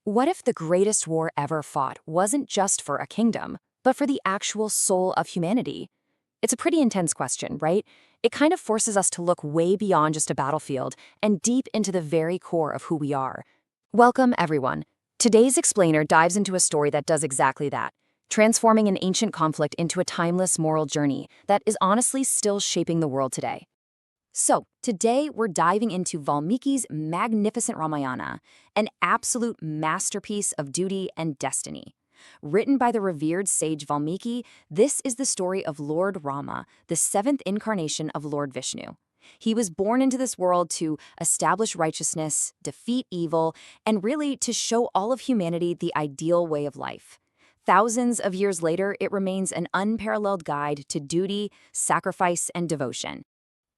What if the greatest war ever fought wasn't just for a kingdom, but for the actual soul of humanity? It's a pretty intense question, right? It kind of forces us to look way beyond just a battlefield and deep into the very core of who we are. Welcome, everyone. Today's explainer dives into a story that does exactly that, transforming an ancient conflict into a timeless moral journey that is honestly still shaping the world today. So, today we're diving into Valmiki's magnificent Ramayana, an absolute masterpiece of duty and destiny. Written by the revered sage Valmiki, this is the story of Lord Rama, the seventh incarnation of Lord Vishnu. He was born into this world to establish righteousness, defeat evil, and really to show all of humanity the ideal way of life. Thousands of years later, it remains an unparalleled guide to duty, sacrifice, and devotion.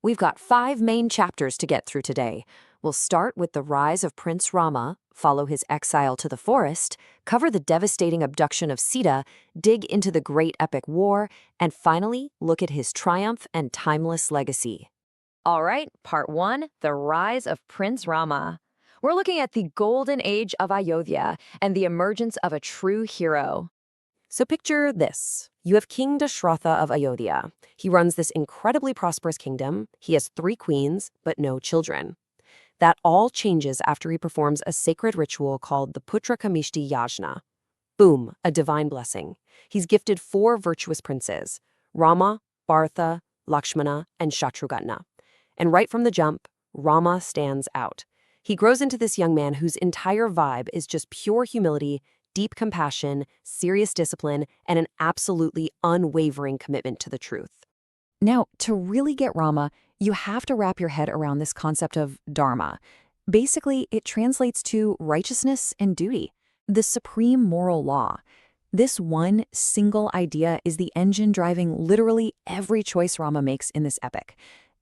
We've got 5 main chapters to get through today. We'll start with the rise of Prince Rama, follow his exile to the forest, cover the devastating abduction of Sita, dig into the great epic war, and finally look at his triumph and timeless legacy. All right, part 1, the rise of Prince Rama. We're looking at the golden age of Ayodhya and the emergence of a true hero. So picture this. You have King Dashratha of Ayodhya. He runs this incredibly prosperous kingdom. He has 3 queens, but no children. That all changes after he performs a sacred ritual called the Putra Kamishti Yajna. Boom, a divine blessing. He's gifted 4 virtuous princes, Rama, Bharata, Lakshmana, and Shatrughatna. And right from the jump, Rama stands out. He grows into this young man whose entire vibe is just pure humility, deep compassion, serious discipline, and an absolutely unwavering commitment to the truth. Now, to really get Rama, you have to wrap your head around this concept of dharma. Basically, it translates to righteousness and duty, the supreme moral law. This one single idea is the engine driving literally every choice Rama makes in this epic.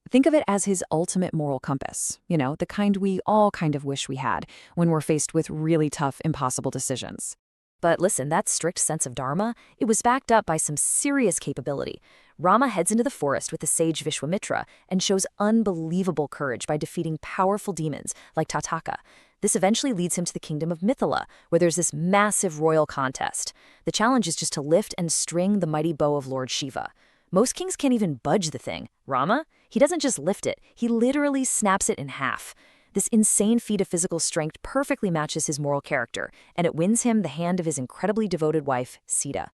Think of it as his ultimate moral compass, the kind we all kind of wish we had when we're faced with really tough, impossible decisions. But listen, that strict sense of dharma, it was backed up by some serious capability. Rama heads into the forest with the sage Vishwamitra and shows unbelievable courage by defeating powerful demons like Tataka. This eventually leads him to the kingdom of Mithila, where there's this massive royal contest. The challenge is just to lift and string the mighty bow of Lord Shiva. Most kings can't even budge the thing. Rama? He doesn't just lift it, he literally snaps it in half. This insane feat of physical strength perfectly matches his moral character, and it wins him the hand of his incredibly devoted wife, Sita.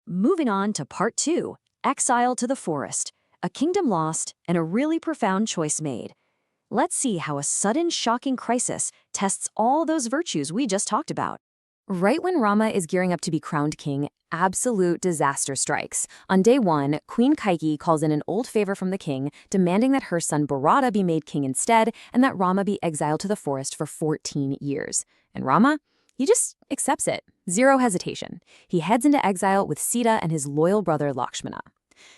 Moving on to part 2, Exile to the Forest, a kingdom lost and a really profound choice made. Let's see how a sudden shocking crisis tests all those virtues we just talked about. Right when Rama is gearing up to be crowned king, absolute disaster strikes. On day 1, Queen Kaikeyi calls in an old favor from the king, demanding that her son Bharata be made king instead and that Rama be exiled to the forest for 14 years. And Rama? He just accepts it. Zero hesitation. He heads into exile with Sita and his loyal brother Lakshmana.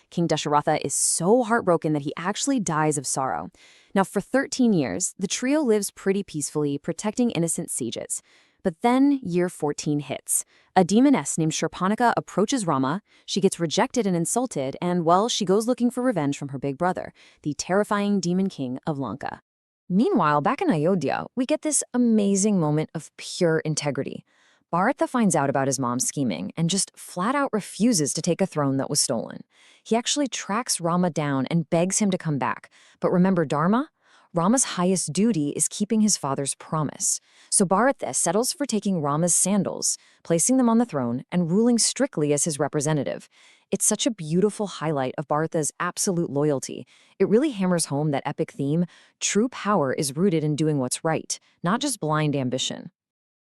King Dasharatha is so heartbroken that he actually dies of sorrow. Now, for 13 years, the trio lives pretty peacefully, protecting innocent sages. But then year 14 hits. A demoness named Shurpanakha approaches Rama, she gets rejected and insulted, and, well, she goes looking for revenge from her big brother, the terrifying demon king of Lanka. Meanwhile, back in Ayodhya, we get this amazing moment of pure integrity. Bharata finds out about his mom's scheming and just flat out refuses to take a throne that was stolen. He actually tracks Rama down and begs him to come back. But remember Dharma? Rama's highest duty is keeping his father's promise. So Bharata settles for taking Rama's sandals, placing them on the throne, and ruling strictly as his representative. It's such a beautiful highlight of Bharata's absolute loyalty. It really hammers home that epic theme: true power is rooted in doing what's right, not just blind ambition.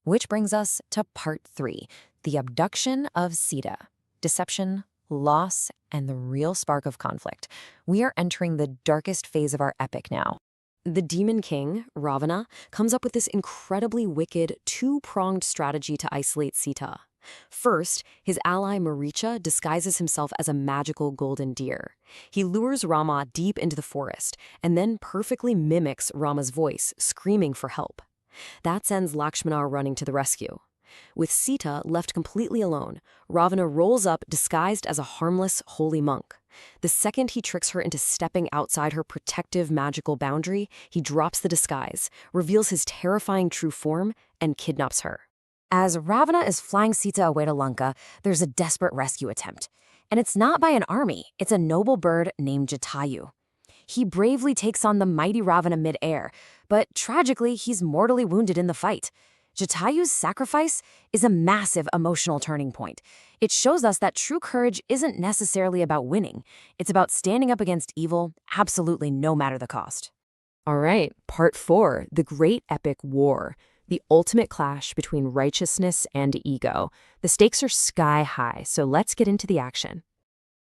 Which brings us to part 3, the abduction of Sita. Deception, loss, and the real spark of conflict. We are entering the darkest phase of our epic now. The demon king, Ravana, comes up with this incredibly wicked, 2-pronged strategy to isolate Sita. First, his ally Maricha disguises himself as a magical golden deer. He lures Rama deep into the forest, and then perfectly mimics Rama's voice, screaming for help. That sends Lakshmana running to the rescue. With Sita left completely alone, Ravana rolls up disguised as a harmless, holy monk. The second he tricks her into stepping outside her protective magical boundary, he drops the disguise, reveals his terrifying true form, and kidnaps her. As Ravana is flying Sita away to Lanka, there's a desperate rescue attempt. And it's not by an army, it's a noble bird named Jatayu. He bravely takes on the mighty Ravana mid-air, but tragically, he's mortally wounded in the fight. Jatayu's sacrifice is a massive emotional turning point. It shows us that true courage isn't necessarily about winning. It's about standing up against evil, absolutely no matter the cost. All right, part 4, the Great Epic War. The ultimate clash between righteousness and ego. The stakes are sky high, so let's get into the action.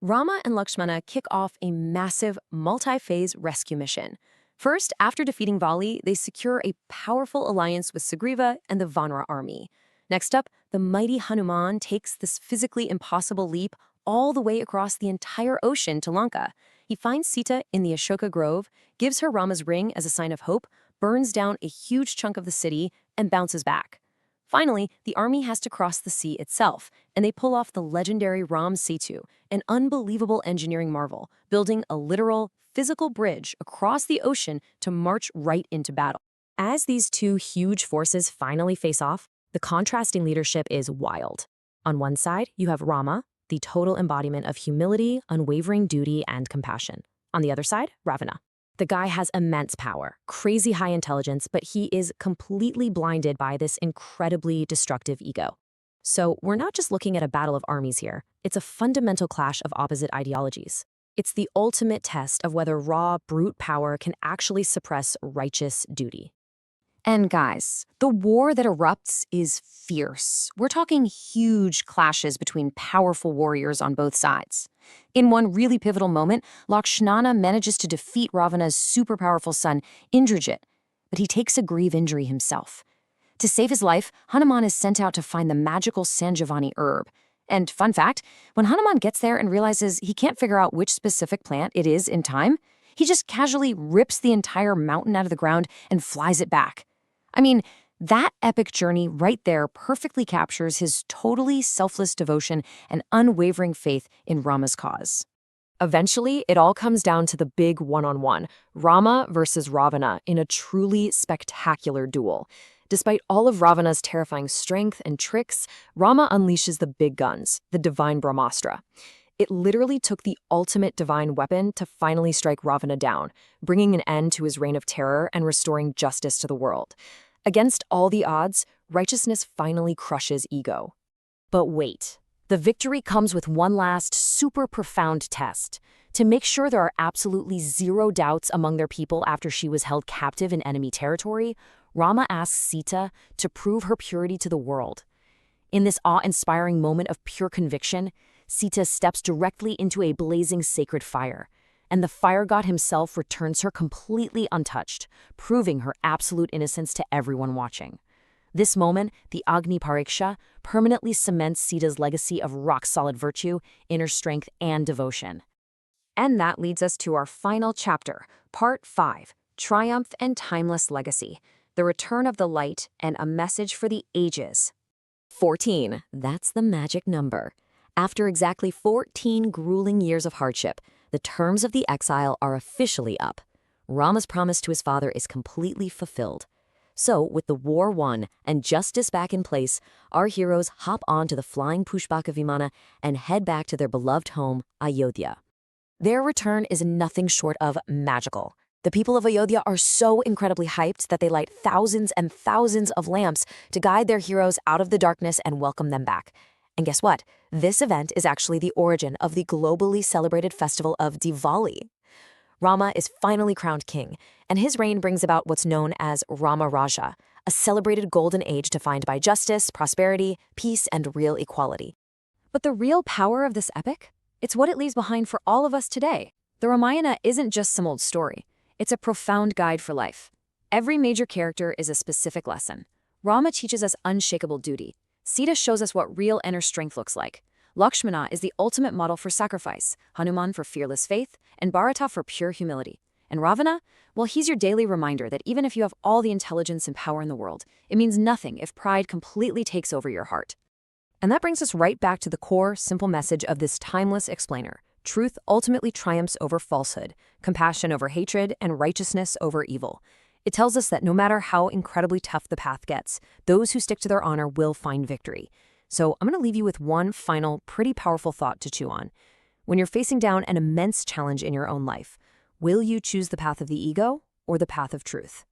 Rama and Lakshmana kick off a massive, multi-phase rescue mission. First, after defeating Vali, they secure a powerful alliance with Sugriva and the Vanara army. Next up, the mighty Hanuman takes this physically impossible leap all the way across the entire ocean to Lanka. He finds Sita in the Ashoka Grove, gives her Rama's ring as a sign of hope, burns down a huge chunk of the city, and bounces back. Finally, the army has to cross the sea itself, and they pull off the legendary Ram Setu, an unbelievable engineering marvel, building a literal, physical bridge across the ocean to march right into battle. As these two huge forces finally face off, the contrasting leadership is wild. On one side, you have Rama, the total embodiment of humility, unwavering duty, and compassion. On the other side, Ravana. The guy has immense power, crazy high intelligence, but he is completely blinded by this incredibly destructive ego. So we're not just looking at a battle of armies here. It's a fundamental clash of opposite ideologies. It's the ultimate test of whether raw, brute power can actually suppress righteous duty. And guys, the war that erupts is fierce. We're talking huge clashes between powerful warriors on both sides. In one really pivotal moment, Lakshmana manages to defeat Ravana's super powerful son, Indrajit, but he takes a grave injury himself. To save his life, Hanuman is sent out to find the magical Sanjivani herb. And fun fact, when Hanuman gets there and realizes he can't figure out which specific plant it is in time, he just casually rips the entire mountain out of the ground and flies it back. I mean, that epic journey right there perfectly captures his totally selfless devotion and unwavering faith in Rama's cause. Eventually, it all comes down to the big one-on-one, Rama versus Ravana, in a truly spectacular duel. Despite all of Ravana's terrifying strength and tricks, Rama unleashes the big guns, the divine Brahmastra. It literally took the ultimate divine weapon to finally strike Ravana down, bringing an end to his reign of terror and restoring justice to the world. Against all the odds, righteousness finally crushes ego. But wait, the victory comes with one last super profound test. To make sure there are absolutely zero doubts among their people after she was held captive in enemy territory, Rama asks Sita to prove her purity to the world. In this awe-inspiring moment of pure conviction, Sita steps directly into a blazing sacred fire, and the fire god himself returns her completely untouched, proving her absolute innocence to everyone watching. This moment, the Agni Pariksha, permanently cements Sita's legacy of rock-solid virtue, inner strength, and devotion. And that leads us to our final chapter, Part 5, Triumph and Timeless Legacy, the Return of the Light and a Message for the Ages. 14, that's the magic number. After exactly 14 grueling years of hardship, the terms of the exile are officially up. Rama's promise to his father is completely fulfilled. So, with the war won and justice back in place, our heroes hop onto the flying Pushpaka Vimana and head back to their beloved home, Ayodhya. Their return is nothing short of magical. The people of Ayodhya are so incredibly hyped that they light thousands and thousands of lamps to guide their heroes out of the darkness and welcome them back. And guess what? This event is actually the origin of the globally celebrated festival of Diwali. Rama is finally crowned king, and his reign brings about what's known as Rama Raja, a celebrated golden age defined by justice, prosperity, peace, and real equality. But the real power of this epic? It's what it leaves behind for all of us today. The Ramayana isn't just some old story. It's a profound guide for life. Every major character is a specific lesson. Rama teaches us unshakable duty. Sita shows us what real inner strength looks like. Lakshmana is the ultimate model for sacrifice, Hanuman for fearless faith, and Bharata for pure humility. And Ravana? Well, he's your daily reminder that even if you have all the intelligence and power in the world, it means nothing if pride completely takes over your heart. And that brings us right back to the core, simple message of this timeless explainer. Truth ultimately triumphs over falsehood, compassion over hatred, and righteousness over evil. It tells us that no matter how incredibly tough the path gets, those who stick to their honor will find victory. So I'm going to leave you with one final, pretty powerful thought to chew on. When you're facing down an immense challenge in your own life, will you choose the path of the ego or the path of truth?